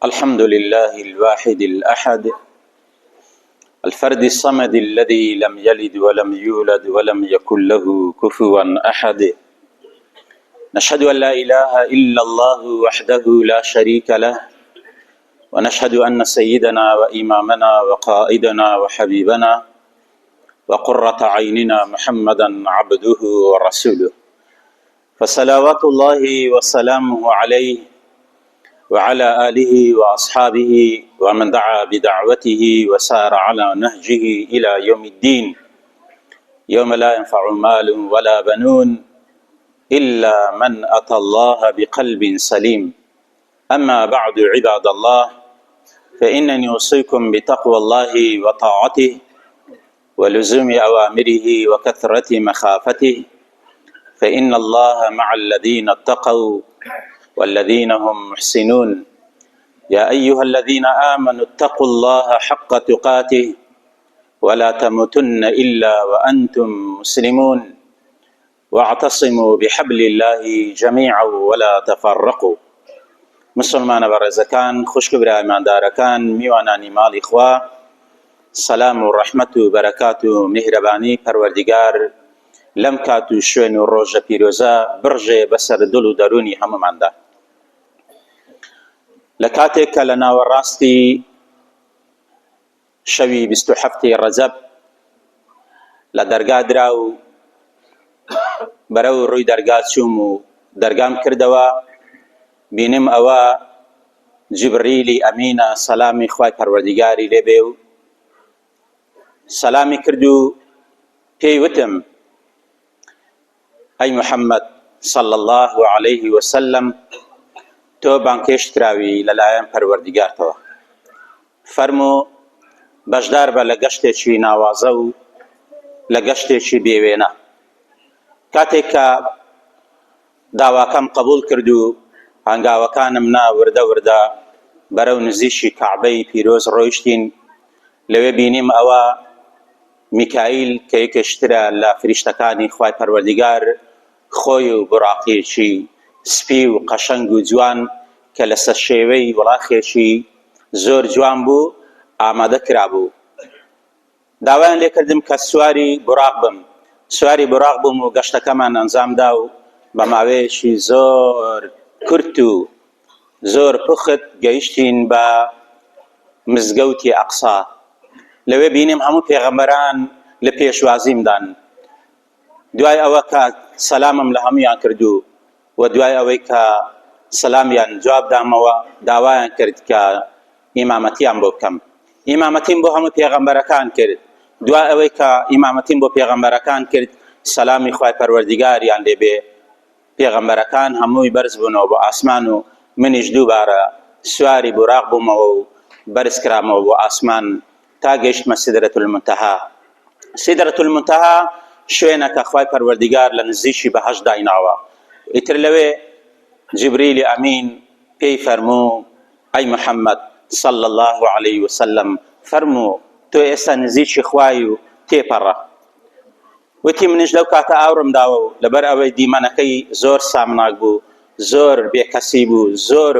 الحمد لله الواحد الأحد الفرد الصمد الذي لم يلد ولم يولد ولم يكن له كفوا أحد. نشهد أن لا إله إلا الله وحده لا شريك له، ونشهد أن سيدنا وإمامنا وقائدنا وحبيبنا وقرة عيننا محمدا عبده ورسوله، فصلوات الله وسلامه عليه وعلى آله وأصحابه ومن دعا بدعوته وسار على نهجه إلى يوم الدين، يوم لا ينفع مال ولا بنون إلا من أتى الله بقلب سليم. أما بعد، عباد الله، فإنني أوصيكم بتقوى الله وطاعته ولزوم أوامره وكثرة مخافته، فإن الله مع الذين اتقوا والذين هم محسنون. يا أيها الذين آمنوا اتقوا الله حق تقاته ولا تموتن إلا وأنتم مسلمون، واعتصموا بحبل الله جميعا ولا تفرقوا. مسلمان برزكان، خوشك برایمان دارکان، میوانانی مالی خوا، سلام و رحمت و برکات و مهربانی پروردگار لم کاتو شوین و روژ پیروزا برژه بسر دل و درونی همومان دا. لکاتێک کە لە ناوەڕاستی شەوی 27 ڕەجەب لە دەرگا درا و بەرەو ڕووی دەرگا چووم و دەرگام کردەوە، بینم ئەوە جبریلی ئەمینە، سەلامی خوای پەروەردگاری لێبێ، و سەلامی کرد و پێی وتم: ئەی محەممەد صلی الله عليه وسلم، تۆ بانکێش کراوی لەلایەن پەروەردگارتەوە، فەرموو بەشدار بە لە گەشتێکی ناوازە و لە گەشتێکی بێوێنە. کاتێک کە داواکەم قبول کرد و هەنگاوەکانم نا وردە وردە بەرەو نزیشی کەعبەی پیرۆز ڕۆیشتین، لەوێ بینیم ئەوە میکائیل کە یەکێشترە لە فریشتەکانی خوای پەروەردگار، خۆی و بوڕاقیەکی سپی و قەشەنگ و جوان کە لەسەر شێوەی وڵاخێکی زۆر جوان بوو ئامادە کرابوو. داوایان لێ کردم کە سواری بوڕاق بم. سواری بوڕاق بووم و گەشتەکەمان ئەنجامدا و بە ماوەیەکی زۆر کورت و زۆر پوخت گەیشتین بە مزگەوتی ئەقسا. لەوێ بینیم هەموو پێغەمبەران لە پێشوازیمدان. دوای ئەوە کە سەلامم لە هەمویان کردو و دوای ئەوەی کە سەلامیان جواب دامەوە، داوایان کرد کە ئیمامەتیان بۆ بکەم. ئیمامەتیم بۆ هەموو پێغەمبەرەکان کرد. دوای ئەوەی کە ئیمامەتیم بۆ پێغەمبەرەکان کرد، سەلامی خوای پەروەردگاریان لێبێ، پێغەمبەرەکان هەمووی بەرز بوونەوە بۆ ئاسمان و منیش دووبارە سواری بوراق بوومەوە و بەرز کرامەوە بۆ ئاسمان تا گەیشتمە سیدرەة المنتەها. سیدرەة المنتەها شوێنە کە خوای پەروەردگار لە نزیشی بەهەشت دایناوە. ئیتر لەوێ جبریلی ئەمین پێی فەرموو: ئەی محەممەد صلی الله عليه وسلم، فەرموو تۆ ئێستا نزیکی خوای و تێپەڕە. وتی منیش لەو کاتە ئاورم داوە و لەبەر ئەوەی دیمەنەکەی زۆر سامناک بوو، زۆر بێکەسی بوو، زۆر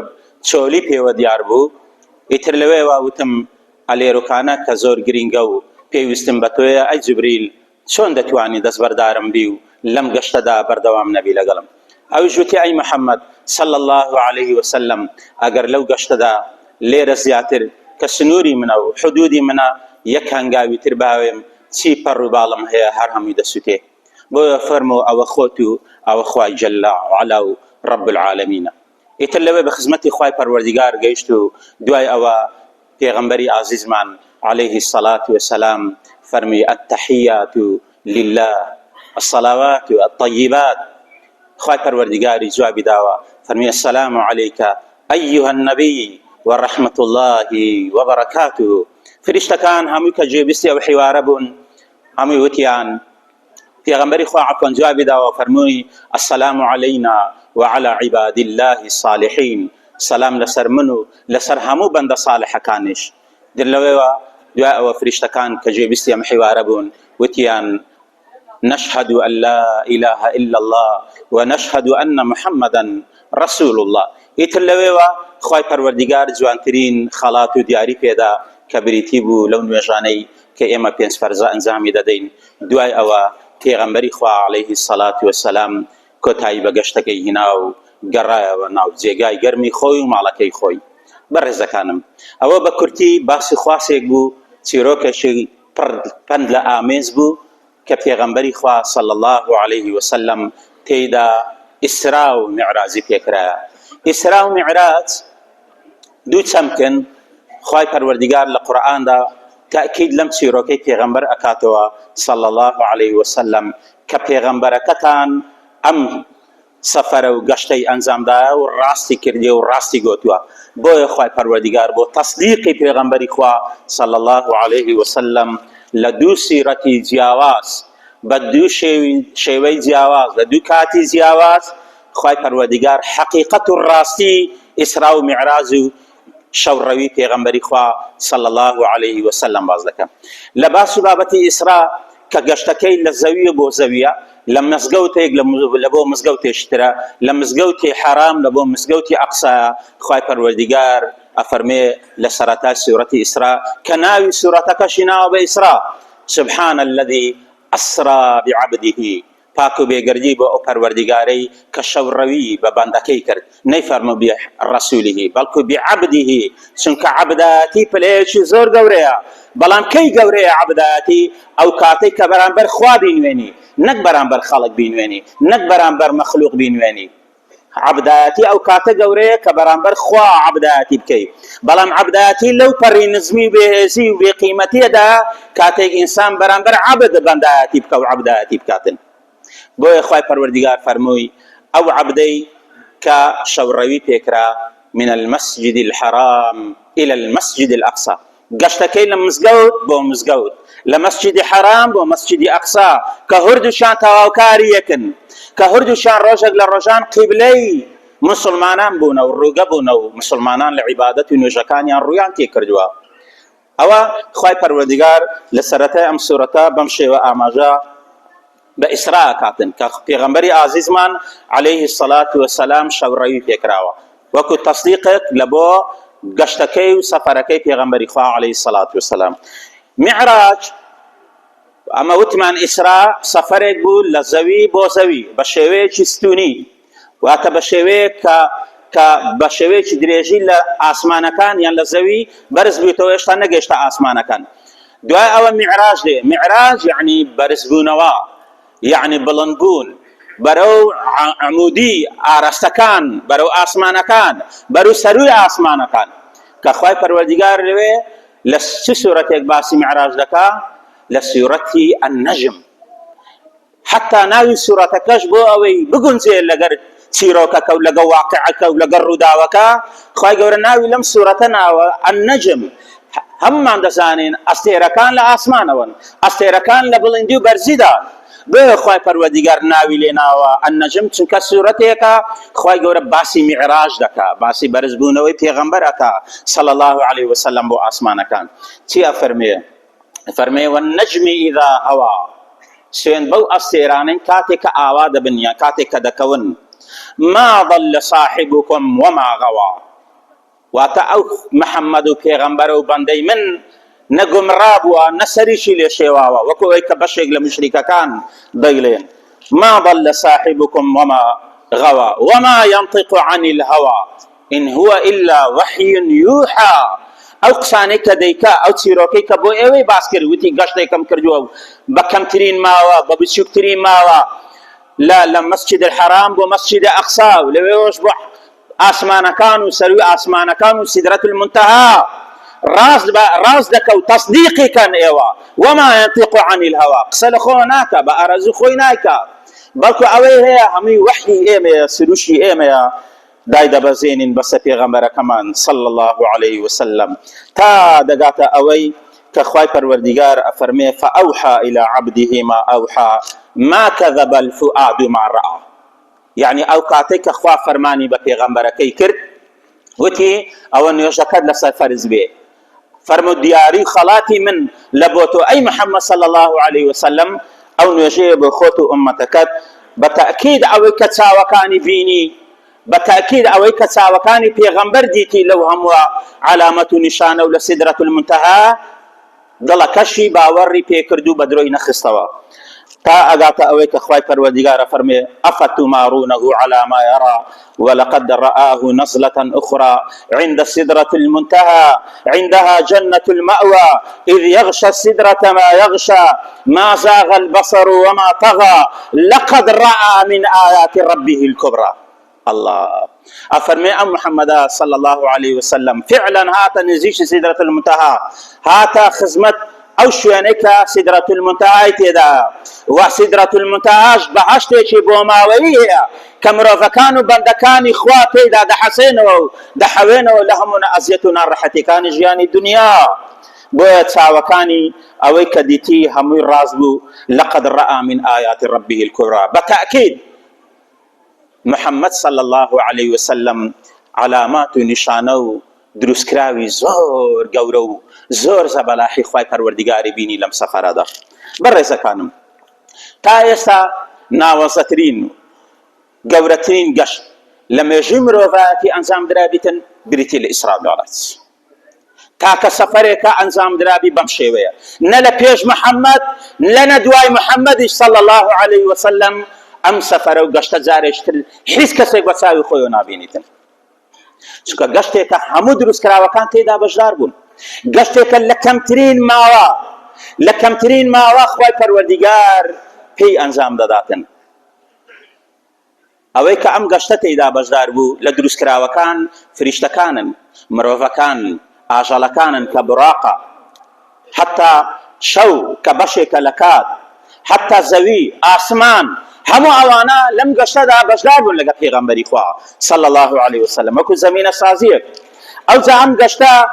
چۆلی پێوە دیار بوو. ئیتر لەوێ وتم ئەلێرۆکانە کە زۆر گرینگە و پێویستم بە تۆیە، ئەی جبریل چۆن دەتوانی دەستبەردارم بی و لەم گەشتەدا بەردەوام نەبی لەگەڵم؟ ئەویش وتی: ئەی محەممەد صلی الله عليه وسلم، ئەگەر لەو گەشتەدا لێرە زیاتر کە سنووری منە و حدودی منە یەک هەنگاوی تر باوێم، چی پەڕ و باڵم هەیە هەر هەمووی دەسووتێ. بۆیە فەرموو ئەوە خۆت و ئەوە خوای جەل وعەلا و ڕەب العالەمینە. ئیتر لەوێ بە خزمەتی خوای پەروەردگار گەیشت و دوای ئەوە پێغەمبەری عازیزمان عليه الصلاة والسلام فەرمی: التحیات لله الصلوات الطیبات. خوای پەروەردگاری جوابی داوە، فەرمی: السلام عليك أيها النبي ورحمة الله وبركاته. فریشتەکان هەمووی کە جێبیستی ئەو حیوارە بوون، هەمووی وتیان، پێغەمبەری خوا عەفوەن جوابی داوە، فەرمووی: السلام علينا وعلى عباد الله الصالحين. سلام لەسەر من و لەسەر هەموو بەندە ساڵحەکانیش. لەوێوە دوای ئەوە فریشتەکان کە جێبیستی ئەم حیوارە بوون وتیان: نشهد أن لا إله إلا الله ونشهد أن محمدا رسول الله. ئیتر لەوێوە خوای پەروەردیگار جوانترین خەڵات و دیاری پێدا کە بریتی بوو لەو نوێژانەی کە ئێمە پێنج فەرزە ئەنجامی دەدەین. دوای ئەوە پێغەمبەری خوا عەلەیهی السەڵات وەسەلام کۆتایی بە گەشتەکەی هێنا و گەڕایەوە ناو جێگای گەرمی خۆی و ماڵەکەی خۆی. بەڕێزەکانم، ئەوە بە کورتی باسی خواسێک بوو، چیرۆکێکی پڕ پند لە ئامێز بوو کە پێغەمبەری خوا صلی الله علیه وسلم تێیدا ئیسرا و معراجی پێکرایە. ئیسرا و معراج دوو چەمکن خوای پەروەردیگار لە قورئاندا تأکید لەم چیرۆکەی پێغەمبەر ئەکاتەوە صلی الله علیه وسلم کە پێغەمبەرەکەتان ئەم سەفەرە و گەشتەی ئەنجامدایە و ڕاستی کردیە و ڕاستی گوتووە. بۆیە خوای پەروەردیگار بۆ تەصدیقی پێغەمبەری خوا صلی الله علیه وسلم لە دوو سیرەتی جیاواز بە دوو شێوەی جیاواز لە دوو کاتی جیاواز خوای پەروەردیگار حەقیقەت و ڕاستی ئیسرا و معراج و شەوڕەوی پێغەمبەری خوا صلی الله علیه وسلم باز دەکەم. لە باس و بابەتی ئیسرا کە گەشتەکەی لە زەویە بۆ زەویە، لە مزگەوتێک لە بۆ مزگەوتێشترە، لە مزگەوتی حەرام لە بۆ مزگەوتی ئەقسایە. خوای پەروەردیگار ئەفەرمێ لە سەرەتای سوورەتی ئیسرا کە ناوی سوورەتەکەشی ناوە بە ئیسرا، سبحان الذي أسرى بعبده، پاک و بێگەردی بۆ ئەو پەروەردیگارەی کە شەوڕەوی بە بەندەکەی کرد، نەیفەرموو بڕەسوولیه بەڵکو بعبده، چونکە عەبدایەتی پلەیەکی زۆر گەورەیە. بەڵام کەی گەورەیە عەبدایەتی؟ ئەو کاتەی کە بەرامبەر خوا بینوێنی، نەک بەرامبەر خەڵک بینوێنی، نەک بەرامبەر مەخلوق بینوێنی. عەبدایەتی ئەو کاتە گەورەیە کە بەرامبەر خوا عەبدایەتی بکەی. بەڵام عەبدایەتی لەو پەڕی نزمی و بێهێزی و بێقیمەتیەدا کاتێک ئینسان بەرامبەر عەبد بەندایەتی بکە و عەبدایەتی بکاتن. بۆیە خوای پەروەردیگار فەرمووی ئەو عەبدەی کە شەوڕەوی پێکرا من المسجد الحرام إلى المسجد الأقصى، گەشتەکەی لە مزگەوت بۆ مزگەوت، لە مەسجدی حەرام بۆ مەسجدی ئەقسا، کە هەردووشیان تەواوکاری یەکن، کە هەردووشیان ڕۆژێک لە ڕۆژان قیبلەی مسلمانان بوونە و ڕووگە بوونە و مسلمانان لە عیبادەت و نوێژەکانیان ڕوویان تێ کردووە. ئەوە خوای پەروەردیگار لە سەرەتای ئەم سوورەتە بەم شێوە ئاماژە بە ئیسرا کاتن کە پێغەمبەری ئازیزمان عەلەیهی السەڵات وەسەلام شەوڕەوی پێکراوە، وەکو تەصدیقێک لە بۆ گەشتەکەی و سەفەرەکەی پێغەمبەری خوا عەلەیهی السەڵات وەسەلام. معراج ئەمە وتمان ئیسرا سەفەرێک بوو لە زەوی بۆ زەوی بە شێوەیەکی ستوونی، واتە بە شێوەیەک کە بە شێوەیەکی درێژی لە ئاسمانەکان یان لە زەوی بەرز بوویتەوە، هێشتا نەگەیشتە ئاسمانەکان. دوای ئەوە معراج دێ. معراج یعنی بەرزبوونەوە، یعنی بڵندبوون بەرەو عمودی ئاراستەکان، بەرەو ئاسمانەکان، بەرەو سەرووی ئاسمانەکان، کە خوای پەروەردیگار لەوێ لە چ سوورەتێک باسی معراج دەکا؟ لە سوورەتی النەجم. حتا ناوی سوورەتەکەش بۆ ئەوەی بگونجێ لەگەر چیرۆکەکە و لەگەڵ واقعەکە و لەگەڵ ڕووداوەکە، خوای گەورە ناوی لەم سوورەتە ناوە النەجم. هەممان دەزانین ئەستێرەکان لە ئاسمانەوەن، ئەستێرەکان لە بڵندی و بەرزیدا. بۆیە خوای پەروەردیگار ناوی لێ ناوە النەجم، چونکە سوورەتێکە خوای گەورە باسی معراج دەکا، باسی بەرزبوونەوەی پێغەمبەرەکە صلی الله علیه وسلم بۆ ئاسمانەکان. چی ئەفەرمێ؟ فەرمێ والنەجم ئیذا هەوا، سوێن بەو ئەستێرانەی کاتێک کە ئاوا دەبن یان کاتێک کە دەکەون. ما ضل صاحبكم وما غوا، واتە ئەو محەممەد و پێغەمبەرە و بەندەی من نەگومڕابووە نەسەریشی لێ شێواوە، وەکو ئەوەی کە بەشێک لە مشریکەکان دەیڵێن ما ضل صاحبكم وما غوا وما ينطق عن الهوى إن هو إلا وحي يوحى. ئەو قسانەی کە دەیکا، ئەو چیرۆکەی کە بۆ ئێوەی باس کرد، وتی گەشتێکم کردووە و بە کەمترین ماوە بە بچووکترین ماوە لە مەسجد الحەرام بۆ مەسجد ئەقسا و لەوێوەش بۆ ئاسمانەکان و سەروی ئاسمانەکان و سیدرەت المنتەها ڕاست دەکە و تەصدیقی کەن ئێوە. وما ينطق عن الهوى، قسە لە خۆ ناکە، بە ئارەزوو خۆی نایکە، بەڵکو ئەوەی هەیە هەمووی وحی ئێمەیە، سروشی ئێمەیە، دای دەبەزێنین بەسە پێغەمبەرەکەمان صلی الله علیه وسلم تا دەگاتە ئەوەی کە خوای پەروەردیگار ئەفەرمێ فأوحى إلى عبده ما أوحى ما كذب الفؤاد ما رأى. یعنی ئەو کاتێک کە خوا فەرمانی بە پێغەمبەرەکەی کرد، وتی ئەوە نوێژەکەت لەسەر فەرز بێ، فەرموو دیاری خەڵاتی من لە بۆ تۆ ئەی محەممەد صلی الله علیه وسلم، ئەو نوێژەیە بۆ خۆت و ئومەتەکەت بە تەئکید ئەوەی کە چاوەکانی بینی، بتأكيد أويك ساوكاني بيغمبر ديتي لو هم علامة نشانة ولا سدرة المنتهى دڵ کەشی باوەڕی پێکرد و بە درۆی نەخستەوە تا ئەگاتە ئەوەی کە خوای پەروەردیگارە فەرمێ ئەفەتمارونەه على ما يرى ولقد رآه نزلة أخرى عند سدرة المنتهى عندها جنة المأوى إذ يغشى السدرة ما يغشى ما زاغ البصر وما طغى لقد رأى من آيات ربه الكبرى. الله أفرمي أم محمد صلى الله عليه وسلم فعلا هاتا نزيش سدرة المنتهى هاتا خزمت أو شوينك سدرة المنتهى تدا وسدرة المنتهى بهشتي بوماويه كمروفكان وبندكان إخواتي دا حسين دحوين لهم أزيتنا رحتي كان جيان الدنيا بويت ساوكاني أويك ديتي همي الرازبو لقد رأى من آيات ربه الكبرى. بتأكيد محمد صلى الله عليه وسلم علامات نشانه دروسكراوي زور قورو زور زبلاحي خواي پروردگاري بيني لم سفر هذا برزا كانم تايسا ناوزترين قورترين قش لما يجمرو ذاتي انزام درابيتن بريتي الإسراء والمعراج تاك سفرك انزام درابي بمشيوية نلا بيج محمد لنا دواي محمد صلى الله عليه وسلم ام سفر و گشت زارشتر هیچ کەسێک بە چاوی خۆی نابینیتن چونکە گەشتێکە هەموو دروستکراوەکان تێدا بەشدار بوون گەشتێکە لە کەمترین ماوە خوای پەروەردیگار پێی ئەنجام دەداتن ئەوەی کە ئەم گەشتە تێدا بەشدار بوو لە دروستکراوەکان فریشتەکانن مرۆڤەکان ئاژەڵەکانن کە براقە حتا شەو کە بەشێکە لە کات حتا زەوی ئاسمان همو اوانا لم گشتدا بشدار بون لگا پیغمبری خوا صلی الله علیه وسلم وکو زمین سازیه او زعم گشتا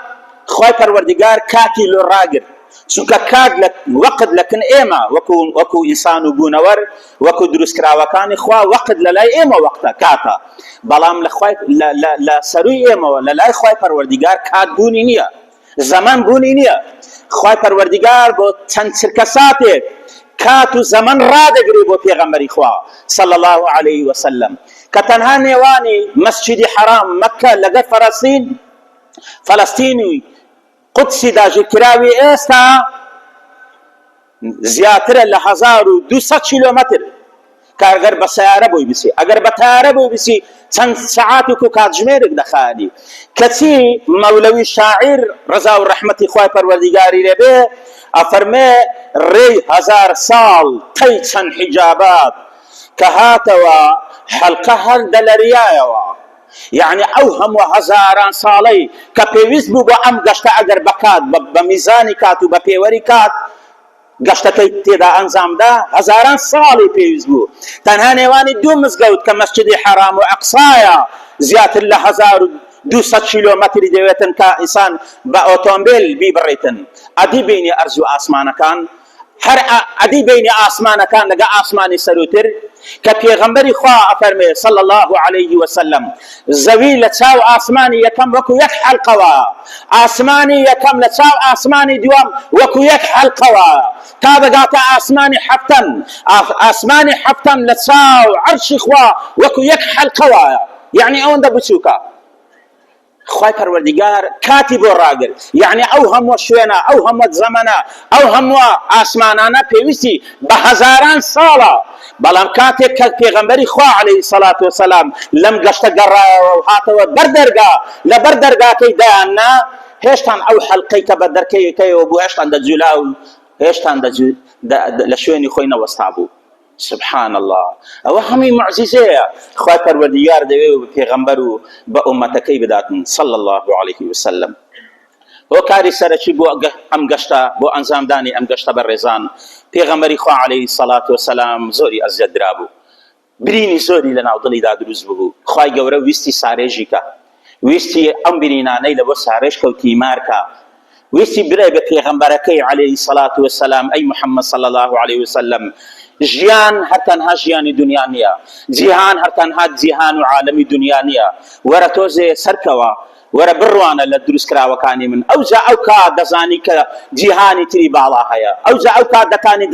خوای پروردگار کاتی لو راگر چونکە کات وقت لكن ايما وكو انسان بونور وكو دروس کراوەکانی خوا وقت لەلای ئێمە وقتا کاتا بەڵام لە سەروی ئێمەوە لەلای خوای پەروەردیگار کات بوونی نییە زەمان بوونی نییە خوای پەروەردیگار بۆ چەند چرکە ساتێک كات زمن رادقري بو پیغمبري خوا صلى الله عليه وسلم كتنها نيواني مسجد حرام مكة لقى فلسطيني قدسي داجي كراوي استا زياتر ل 1200 كيلومتر كاغر بسياره بوي بسي اگر بتاره بوي بسي چند ساعات کو کاتجمرك دخالي كتي مولوي شاعر رضا ورحمه خوای پروردگاری لبه افرمي ري 1000 سال تيچن حجابات كهاتوا حلقه هل دلريايوا يعني اوهم وهزاران صالي كبيوز بو ام گشت اگر بكات بميزاني كات وبپيوري كات گشتەکەی تێدا ئەنجام دا هەزاران ساڵی پێویست بوو تەنها نێوانی دوو مزگەوت کە مەسجدی حرام و ئەقسایە زیاتر لە 1200 کیلۆمەتری دەوێتن کە ئینسان بە ئۆتۆمبیل بیبڕێتن ئەدی بینی ئەرز و ئاسمانەکان هەر ئەدی بینی ئاسمانەکان لەگە ئاسمانی سەروتر کە پێغەمبەری خوا ئەفەرمێ صلی الله عليه وسلم زەوی لە چاو ئاسمانی یەکەم وەکو یەک حەلقەوە ئاسمانی یەکەم لە چاو ئاسمانی دووەم وەکو یەک حەلقەوە تا دەگاتە ئاسمانی حەفتەم ئاسمانی حەفتەم لە چاو عەرشی خوا وەکو یەک حەلقەوە یعنی ئەوەندە بچووکە خوای پەروەردیگار کاتی بۆ ڕاگر یعنی ئەو هەموو شوێنە ئەو هەموو زەمەنە ئەو هەموو ئاسمانانە پێویستی بە هەزاران ساڵە بەڵام کاتێک کە پێغەمبەری خوا عەلەیهی السەڵات وەسەلام لەم گەشتە گەڕایەوە و هاتەوە بەردەرگا لە بەردەرگاکەی دایاننا هێشتان ئەو حەلقەی کە بەردەرکەیەکەیەوە بوو هێشتان دەجوولا و هێشتان لە شوێنی خۆی نەوەستا بوو سبحان الله او همي معجزه خوای پروردگار دوی پیغمبر و با امتکی بداتن صلی الله علیه وسلم و کاری سره چی بو ام گشتا بو انزام دانی ام گشتا برزان پیغمبری خو علیه الصلاة والسلام زوری از درابو برینی زوری لنا ودلی دا دروز بو خوای گوره ویستی سارجی کا ویستی ام برینا نه لبو سارج کوتی مارکا ویستی برای به پیغمبرکی علیه الصلاة والسلام ای محمد صلی الله علیه وسلم جیان هر تنها جیانی دنیا نیە جیهان هەر تەنها جیهان و عالمی دنیا نیە وەرە تۆزێ سەرکەوە وەرە بڕوانە لە دروستکراوەکانی من ئەوجا ئەو کات دەزانی کە جیهانی تری باڵا هەیە ئەوجا ئەو کات دەکانی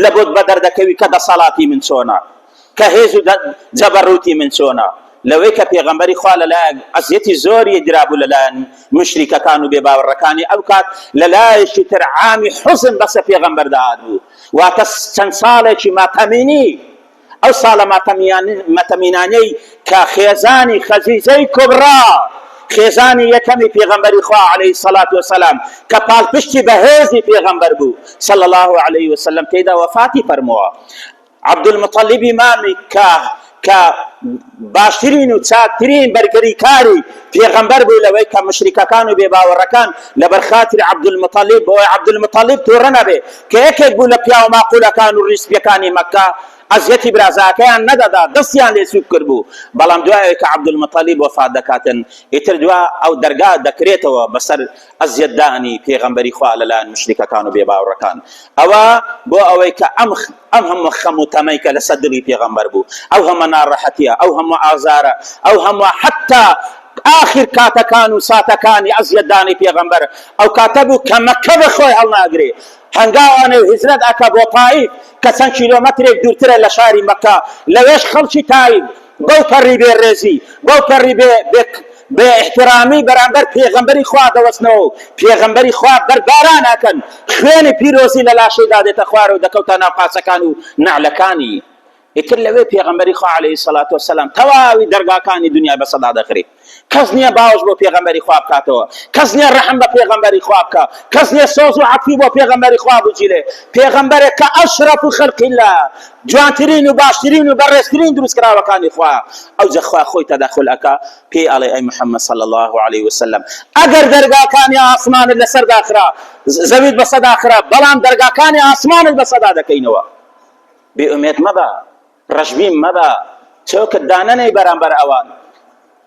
لە بۆت بەدەردەکەوی کە دەسەڵاتی من چۆنە کە هێز و جەبەڕوتی من چۆنە لەوەی کە پێغەمبەری خوا لەلایەن ئەزیەتی زۆری درابوو لەلایەن مشریکەکان و بێباوەڕەکانی ئەو کات لەلایەکی تر عامی حوزن بەسەر پێغەمبەر داهات بوو واتە چەند ساڵێکی ماتەمینی ئەو ساڵە ماتەمینانەی کە خێزانی خەزیزەی کوبرا خێزانی یەکەمی پێغەمبەری خوا عەلەیهی سەڵات وەسەلام کە پاڵپشتی بەهێزی پێغەمبەر بوو صلی الله عەلەیهی وسەلەم تێیدا وەفاتی فەرمووە عەبدولموطەلیبی مامی کە باشترین و چاکترین بەرگریکاری پێغەمبەر بوو لەوەی کە مشریکەکان و بێباوەڕەکان لەبەر خاتری عەبدولموطەلیب بۆی عەبدولموطەلیب تووڕە نەبێ کە یەکێک بوو لە پیاو ماقولەکان و ڕیسپیەکانی مەککە ئەزیەتی برازاکەیان نەدەدا دەستیان لێ سووک کردبوو بەڵام دوایەوەی کە عەبدولموطەلیب وەفات دەکاتن ئیتر دوا ئەو دەرگا دەکرێتەوە بەسەر ئەزیەتدانی پێغەمبەری خوا لەلایەن مشریکەکان و بێباوەڕەکان ئەوە بۆ ئەوەی کە ئەم هەموو خەم و تەمەی کە لەسەر دڵی پێغەمبەر بوو ئەو هەموو ناڕەحەتیە ئەو هەموو ئازارە ئەو هەموو حەتا آخر کاتەکان و ساتەکانی ئەزیەتدانی پێغەمبەر ئەو کاتە بوو کە مەککە بەخۆی هەڵناگرێ هەنگاوانێ هیجرەت ئەکا بۆ تائیف کە چەند کیلۆمەترێک دوورترە لە شاری مەککە لەوێش خەڵکی تائیف بەو پەڕی بێڕێزی بەو پەڕی بێ احترامی بەرامبەر پێغەمبەری خوا دەوەستنەوە پێغەمبەری خوا بەرباران ئەکەن خوێنی پیرۆزی لە لاشەیدا دێتە خوارەوە و دەکەوتە ناو قاچەکان و نعلەکانی ئیتر لەوێ پێغەمبەری خوا عەلەیهی سەڵات وەسەلام تەواوی دەرگاکانی دنیا بەسەدا دەخرێت کەس نییە باوەش بۆ پێغەمبەری خوا بکاتەوە کەس نییە ڕەحم بە پێغەمبەری خوا بکە کەس نییە سۆز و عەفوی بۆ پێغەمبەری خوا بجیرێ پێغەمبەرێک کە ئەشرەف خەلقی الله جوانترین و باشترین و بەڕێزترین دروستکراوەکانی خوا ئەوجا خوا خۆی تەدەخل ئەکا پێی ئەڵێ ئەی محەممەد صلی الله عەلەیهی وسەلەم ئەگەر دەرگاکانی ئاسمانت لەسەر داخرا زەویت بەسەر داخرا بەڵام دەرگاکانی ئاسمانت بەسەدا دەکەینەوە بێئومێد مەبە ڕەشبین مەبە چۆکت دانەنەی بەرامبەر ئەوان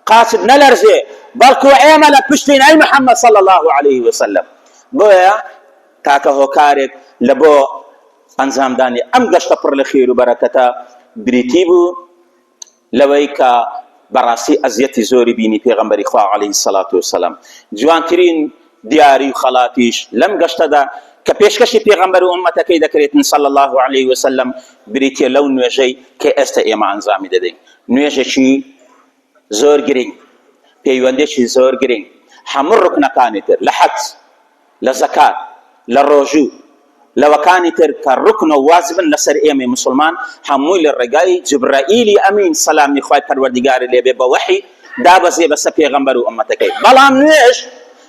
قاچت نەلەرزێ بەڵکو ئێمە لە پشتین ئەی محەممەد صلی الله عەلەیهی وسەلەم بۆیە تاکە هۆکارێک لە بۆ ئەنجامدانی ئەم گەشتە پڕ لە خێر و بەرەکەتە بریتی بوو لەوەی کە بەڕاستی ئەزیەتی زۆری بینی پێغەمبەری خوا عەلەیهی سەڵات وسەلام جوانترین دیاری و خەڵاتیش لەم گەشتەدا کە پێشکەشی پێغەمبەر و ئومەتەکەی دەکرێتن صلی الله عەلەیهی وسەلەم بریتیە لەو نوێژەی کە ئێستا ئێمە ئەنجامی دەدەین نوێژێکی زۆر گرنگ پەیوەندێکی زۆر گرنگ هەموو ڕوکنەکانی تر لە حەج لە زەکات لە ڕۆژوو لەوەکانی تر کە ڕوکن و واجبن لەسەر ئێمەی مسلمان هەمووی لە ڕێگای جبرائیلی ئەمین سەلامی خوای پەروەردیگاری لێبێ بە وەحی دابەزێ بەسەر پێغەمبەر و ئومەتەکەی بەڵام نوێژ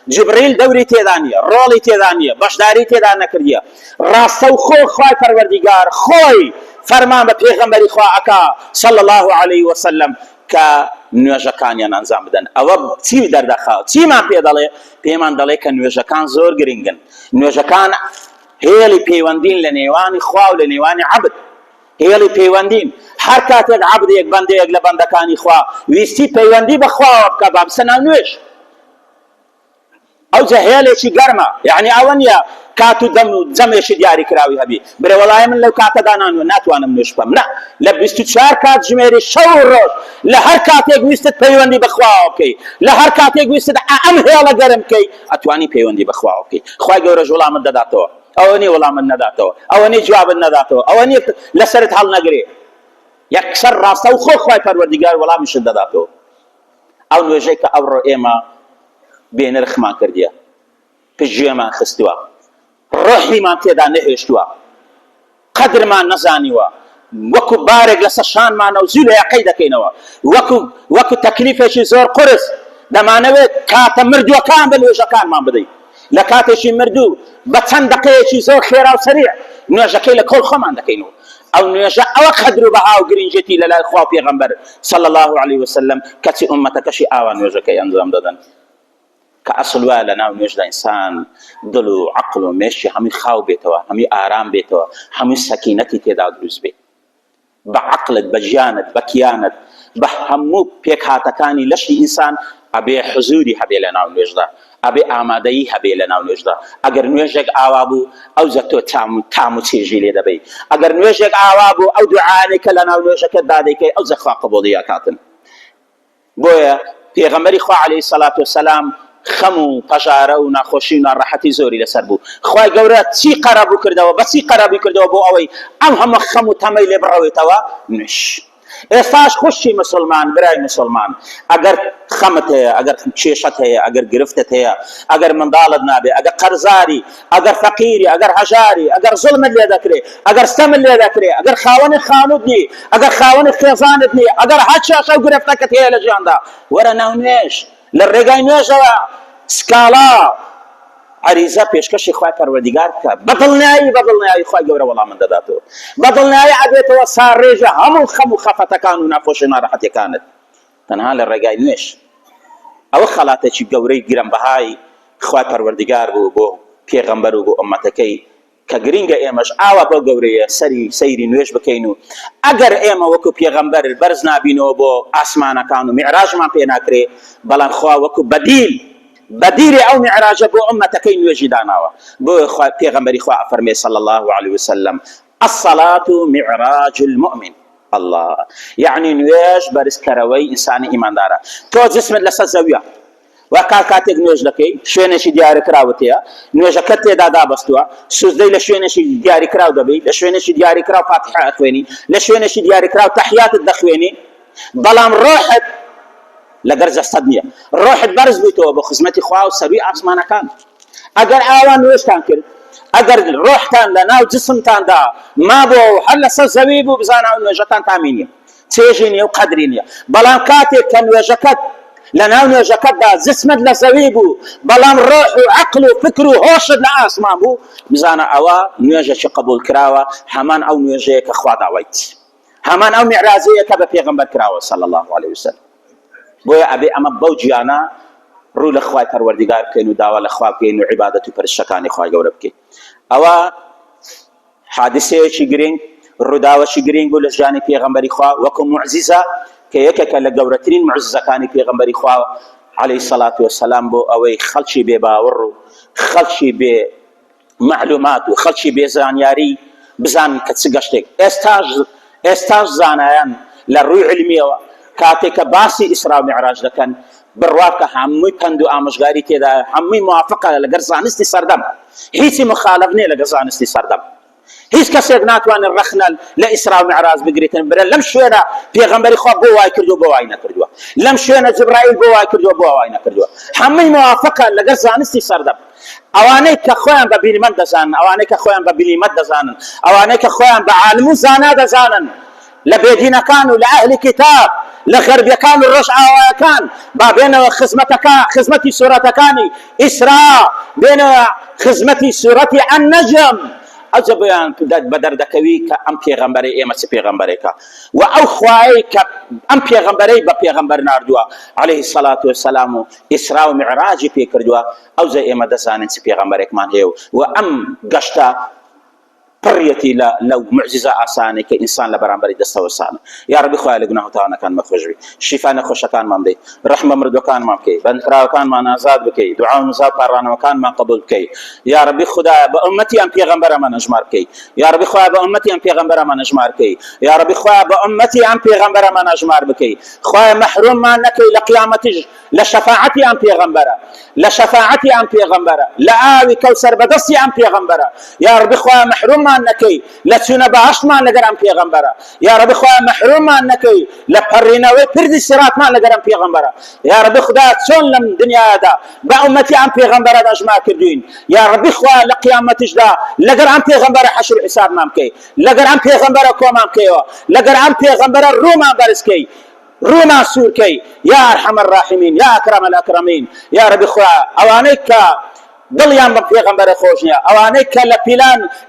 جبريل دوري تيدانية رولي تيدانية باشداري تيدان نكردية راستو خوي پروردگار خوي فرمان بپیغمبری خوا اکا صلى الله عليه وسلم كا نوێژەکانیان ئەنجام بدەن ئەوە چی دەردەخات چیمان پێ دەڵێ پێمان دەڵێ کە نوێژەکان زۆر گرنگن نوێژەکان هێڵی پەیوەندین لە نێوانی خوا و لە نێوانی عەبد هێڵی پەیوەندین هەر کاتێک عەبدێک بەندەیەک لە بەندەکانی خوا ویستی پەیوەندی بەخواوە بکە با بچە ناو نوێژ ئەو جەهێلێکی گەرمە یعنی ئەوە نییە کات و دەم و جەمێکی دیاری کراوی هەبی برێ وەڵای من لەو کاتەدا ناتوانم نوێژ بکەم نە لە 24 کات ژمێری شەو و ڕۆژ لە هەر کاتێک ویستت پەیوەندی بەخواوە بکەی لە هەر کاتێک ویستت ئەم هێڵە گەرم بکەی ئەتوانی پەیوەندی بەخواوە بکەی خوای گەورەش وەڵامت دەداتەوە ئەوە نییە وەڵامت نەداتەوە ئەوە نییە جوابت نەداتەوە ئەوە نییە لەسەرت هەڵ نەگرێ یەکسەر ڕاستە و خوای پەروەردیگار وەڵامیشت دەداتەوە ئەو نوێژەی کە ئەوڕۆ ئێمە بێنرخمان کردیە پشتگوێمان خستووە ڕۆحیمان تێدا نەهێشتووە قەدرمان نەزانیوە وەکو بارێک لەسەر شانمانە و زوو لە یەقەی دەکەینەوە وەکو تەکلیفێکی زۆر قورس دەمانەوێت کاتە مردووەکان بە نوێژەکانمان بدەین لە کاتێکی مردوو بە چەند دقەیەکی زۆر خێرا و سەریع نوێژەکەی لە کۆڵ خۆمان دەکەینەوە ئەو نوێژە ئەوە قەدر و بەها و گرنگێتی لەلای خوا و پێغەمبەر صلی الله علیه وسلم کەچی ئومەتەکەشی ئاوا نوێژەکەی ئەنجام دەدەن کە ئەسڵ وایە لە ناو نوێژدا ئینسان دڵ و عەقڵ و مێشی هەمووی خاو بێتەوە هەمووی ئارام بێتەوە هەمووی سەکینەتی تێدا دروست بێت بە عەقڵت بە ژیانت بە کیانت بە هەموو پێکهاتەکانی لەشی ئینسان ئەبێ حزوری هەبێ لە ناو نوێژدا ئەبێ ئامادەیی هەبێ لە ناو نوێژدا ئەگەر نوێژێک ئاوا بوو ئەوجا تۆ تام و چێژی لێ دەبەی ئەگەر نوێژێک ئاوا بوو ئەو دوعانەی کە لە ناو نوێژەکەت دادەیکەی ئەوجا خوا قبوڵی ئەکاتن بۆیە پێغەمبەری خوا عەلەیهی سەڵات وسەلام خەم و پەژارە و ناخۆشی و ناڕەحەتی زۆری لەسەر بوو خوای گەورە چی قەرەبوو کردەوە بە چی قەرەبی کردەوە بۆ ئەوەی ئەم هەموو خەم و تەمەی لێ بڕەوێتەوە نوێژ ئێستاش خوشی مسلمان برای مسلمان ئەگەر خەمت هەیە ئەگەر کێشەت هەیە ئەگەر گرفتت هەیە ئەگەر منداڵت نابێ ئەگەر قەرزاری ئەگەر فەقیری ئەگەر هەژاری ئەگەر زوڵمت لێ دەکرێ ئەگەر ستەمت لێ دەکرێ ئەگەر خاوەنی خانووت نی ئەگەر خاوەنی خێزانت نی ئەگەر هەر کێشە و گرفتەکەت هەیە لە ژیاندا وەرە ناو نوێژ لە ڕێگای نوێژەوە سکاڵا عریزە پێشکەشی خوای پەروەردیگار بکە بەدڵنیایی خوای گەورە وەڵامت دەداتەوە بەدڵنیایی ئەبێتەوە ساڕێژە هەموو خەم و خەفەتەکان و ناخۆشی ناڕەحەتیەکانت تەنها لە ڕێگای نوێژ ئەوە خەڵاتێکی گەورەی گرانبەهای خوای پەروەردیگار بوو بۆ پێغەمبەر و بۆ ئومەتەکەی کە گرینگە ئێمەش ئاوا بۆ گەورەیە سەیری نوێژ بکەین و ئەگەر ئێمە وەکو پێغەمبەر بەرز نابینەوە بۆ ئاسمانەکان و میعراجمان پێ ناکرێ بەڵام خوا وەکو بەدیلی ئەو میعراجە بۆ ئومەتەکەی نوێژی داناوە بۆ پێغەمبەری خوا ئەفەرمێ صلی الله عليه وسلم الصلاة معراج المؤمن الله يعني نوێژ بەرزکەرەوەی ئینسانی ئیماندارە تۆ جسمت لەسەر زەویە و کاتێک نوێژ دەکەی شوێنێکی دیاریکراوت هەیە نوێژەکەت تێدا دابەستووە سوزدەی لە شوێنێکی دیاریکراو دەبی لە شوێنێکی دیاریکراو فاتحە ئەخوێنی لە شوێنێکی دیاریکراو تەحیاتت دەخوێنی بەڵام ڕۆحت لەگەر جەستەد نییە ڕۆحت بەرز بوویتەوە بۆ خزمەتی خوا و سەروی ئاسمانەکان ئەگەر ئاوا نوێژتان کرد ئەگەر ڕۆحتان لە ناو جسمتاندا مابووە و هەر لەسەر زەوی بوو بزانە ئەو نوێژەتان تامی نییە چێژی نییە و قەدری نییە بەڵام کاتێک کە نوێژەکەت لە ناو نوێژەکەتدا جسمت لە زەوی بوو بەڵام ڕۆح و عەقڵ و فکر و هۆشت لە ئاسمان بوو بزانە ئەوە نوێژێکی قبول کراوە هەمان ئەو نوێژەیە کە خوا داوایت هەمان ئەو میعراجەیە کە بە پێغەمبەر کراوە صلی الله عليه وسلم بۆیە ئەبێ ئەمە بەو گیانە ڕوو لە خوای پەروەردیگار بکەین و داوا لە خوا بکەین و عیبادەت و پەرستشەکانی خوای گەورە بکەین ئەوە حادثەیەکی گرنگ ڕووداوەشی گرنگ بوو لە ژیانی پێغەمبەری خوا وەکو موعجیزە کە یەکێکە لە گەورەترین موعجیزەکانی پێغەمبەری خوا عليه الصلاة والسلام بۆ ئەوەی خەڵکی بێباوەڕ و خەڵکی بێ معلومات و خەڵکی بێ زانیاری بزانن کە چ گەشتێک ئێستاش زانایان لە ڕووی علمیەوە کاتێک کە باسی ئیسرا و میعراج دەکەن بڕواکە هەمووی پند و ئامۆژگاری تێدا هەمووی موافقە لەگەر زانستی سەردەم هیچی مخالف نییە لەگەر زانستی سەردەم هیچ کەسێک ناتوانێت ڕەخنە لە ئیسرا و میعراج بگریتن برە لەم شوێنە پێغەمبەری خوا بۆ وای کردو بۆ وای نەکردووە لەم شوێنە جبرائیل بۆ وای کردووە بۆ وای نەکردووە هەمووی موافقە لەگەر زانستی سەردەم ئەوانەی کە خۆیان بە بیلیمەت دەزانن ئەوانەی کە خۆیان بە بیلیمەت دەزانن ئەوانەی کە خۆیان بە عالم و زانا دەزانن لە بێدینەکان و لە ئەهلی کتاب لە غەربیەکان و ڕۆژئاوایەکان با بێنەوە خزمەتی سوورەتەکانی ئیسرا بێنەوە خزمەتی سوورەتی ئەننەجم ئەوجە بۆیان بەدەردەکەوی کە ئەم پێغەمبەرەی ئێمە چ پێغەمبەرێکە و ئەو خوایەی کە ئەم پێغەمبەرەی بە پێغەمبەر ناردووە عليه الصلاة والسلام و ئیسرا و میعراجی پێ کردووە ئەوجە ئێمە دەزانین چ پێغەمبەرێکمان هەیە و ئەم گەشتە پڕیەتی لەو معجزە ئاسانەی کە ئینسان لە بەرامبەری دەستەوە سانە یا ڕەبی خوای لە گوناه و تاوانەکانمان خۆشبی شیفا نەخۆشەکانمان بدەیت ڕەحمە مردوەکانمان بکەیت بەندراوەکانمان ئازاد بکەیت دوعا و نزا پاڕانەوەکانمان قبول بکەیت یا ڕەبی خودایە بە ئومەتی ئەم پێغەمبەرەمان نەژمار بکەیت یا ڕەبی خوایە بە ئومەتی ئەم پێغەمبەرەمان نەژمار بکەیت یا ڕەبی خوایە بە ئومەتی ئەم پێغەمبەرەمان نەژمار بکەیت خوایە مەحروممان نەکەی لە قیامەتیش لە شەفاعەتی ئەم پێغەمبەرە لە شەفاعەتی ئەم پێغەمبەرە لە ئاوی کەوسەر بەدەستی ئەم پێغەمبەرە یا ڕەبی خوایە مەحروممان نەکەی لە چوونە بەهەشتمان لەگەر ئەم پێغەمبەرە یا ڕەبی خوایە مەحروممان نەکەی لە پەڕینەوەی پردی سیراتمان لەگەر ئەم پێغەمبەرە یا ڕەبی خودایە چۆن لەم دنیادا بە ئومەتی ئەم پێغەمبەرە دەژمار کردوین یا ڕەبی خوایە لە قیامەتیشدا لەگەر ئەم پێغەمبەرە حەشر و حیسابمان بکەی لەگەر ئەم پێغەمبەرە کۆمان بکەیەوە لەگەر ئەم پێغەمبەرە ڕوومان بەرزکەی ڕوومان سوورکەی یا ئەرحەمە الراحیمین یا ئەکرەمە الئەکرەمین یا ڕەبی خوایە ئەوانەی کە دڵیان بە پێغەمبەرە خۆش نییە ئەوانەی کە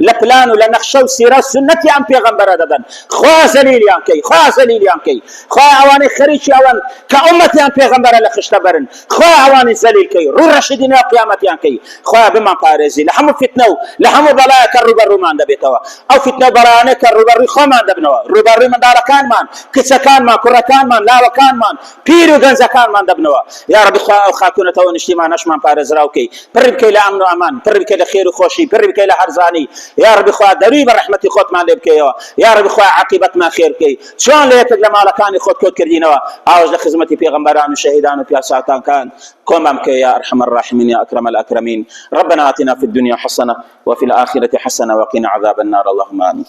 لە پلان و لە نەخشە و سیرە سنەتی ئەم پێغەمبەرە دەدەن خوا زەلیلیان کەی خوا ئەوانەی خەریکی ئەوەن کە ئومەتیان پێغەمبەرە لە خشتە بەرن خوا ئەوانی زەلیل کەی ڕوو ڕەشیدی نێو قیامەتیان کەی خوا بمان پارێزی لە هەموو فتنە و لە هەموو بەڵایە کە ڕوبەڕوومان دەبێتەوە ئەو فتنە بەڵایانەی کە ڕوبەڕووی خۆمان دەبنەوە ڕوبەڕووی منداڵەکانمان کچەکانمان کوڕەکانمان لاوەکانمان پیر و گەنجەکانمان دەبنەوە یا ڕەبی خوا ئەو خاکوونەتەوە نیشتیمانەشمان پارێزراوکەی پڕ بکەی لە ئەمن و ئەمان پڕ بکەی لە خێر و خۆشی پڕ بکەی لە هەرزانی یا ڕەبی خوا دەروی بە ڕەحمەتی خۆتمان لێ بکەیەوە یا ڕەبی خوا عاقبەتمان خێر بکەی چۆن لە یەکێک لە ماڵەکانی خۆت کۆت کردینەوە ئاوەش لە خزمەتی پێغەمبەران و شەهیدان و پیاساکان كومان بك يا أرحم الراحمين يا أكرم الأكرمين ربنا آتنا في الدنيا حسنة وفي الآخرة حسنة وقنا عذاب النار اللهم آمين